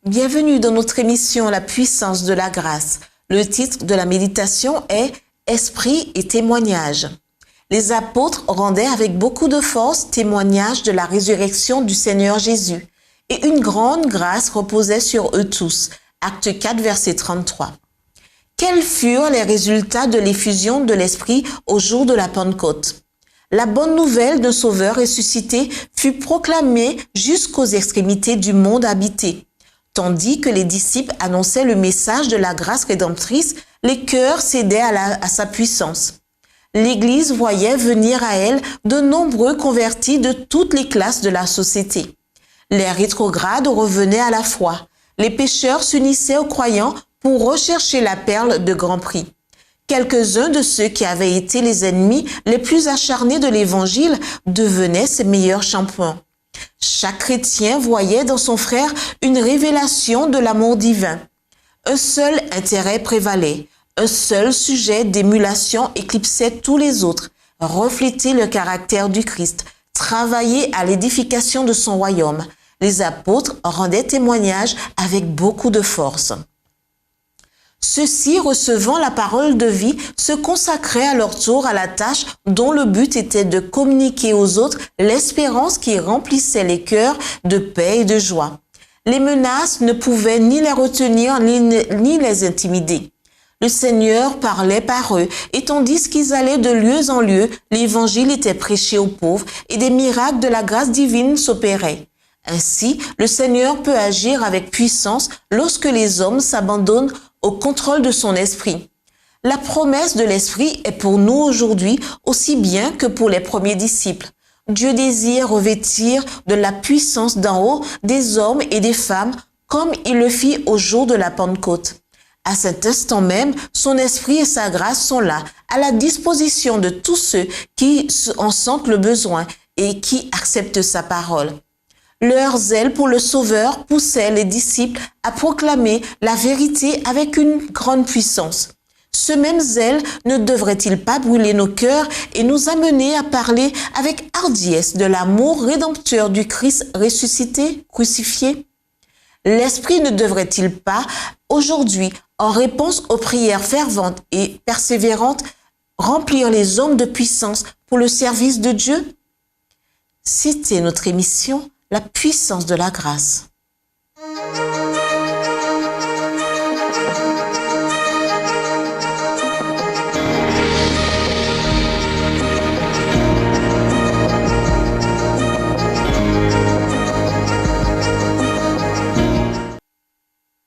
Bienvenue dans notre émission La puissance de la grâce. Le titre de la méditation est Esprit et témoignage. Les apôtres rendaient avec beaucoup de force témoignage de la résurrection du Seigneur Jésus et une grande grâce reposait sur eux tous. Acte 4, verset 33. Quels furent les résultats de l'effusion de l'Esprit au jour de la Pentecôte? La bonne nouvelle d'un Sauveur ressuscité fut proclamée jusqu'aux extrémités du monde habité. Tandis que les disciples annonçaient le message de la grâce rédemptrice, les cœurs cédaient à sa puissance. L'Église voyait venir à elle de nombreux convertis de toutes les classes de la société. Les rétrogrades revenaient à la foi. Les pécheurs s'unissaient aux croyants pour rechercher la perle de grand prix. Quelques-uns de ceux qui avaient été les ennemis les plus acharnés de l'Évangile devenaient ses meilleurs champions. Chaque chrétien voyait dans son frère une révélation de l'amour divin. Un seul intérêt prévalait, un seul sujet d'émulation éclipsait tous les autres, refléter le caractère du Christ, travailler à l'édification de son royaume. Les apôtres rendaient témoignage avec beaucoup de force. Ceux-ci, recevant la parole de vie, se consacraient à leur tour à la tâche dont le but était de communiquer aux autres l'espérance qui remplissait les cœurs de paix et de joie. Les menaces ne pouvaient ni les retenir ni les intimider. Le Seigneur parlait par eux, et tandis qu'ils allaient de lieu en lieu, l'évangile était prêché aux pauvres et des miracles de la grâce divine s'opéraient. Ainsi, le Seigneur peut agir avec puissance lorsque les hommes s'abandonnent au contrôle de son esprit. La promesse de l'esprit est pour nous aujourd'hui aussi bien que pour les premiers disciples. Dieu désire revêtir de la puissance d'en haut des hommes et des femmes comme il le fit au jour de la Pentecôte. À cet instant même, son esprit et sa grâce sont là, à la disposition de tous ceux qui en sentent le besoin et qui acceptent sa parole. Leur zèle pour le Sauveur poussait les disciples à proclamer la vérité avec une grande puissance. Ce même zèle ne devrait-il pas brûler nos cœurs et nous amener à parler avec hardiesse de l'amour rédempteur du Christ ressuscité, crucifié? L'Esprit ne devrait-il pas, aujourd'hui, en réponse aux prières ferventes et persévérantes, remplir les hommes de puissance pour le service de Dieu? C'était notre émission La puissance de la grâce.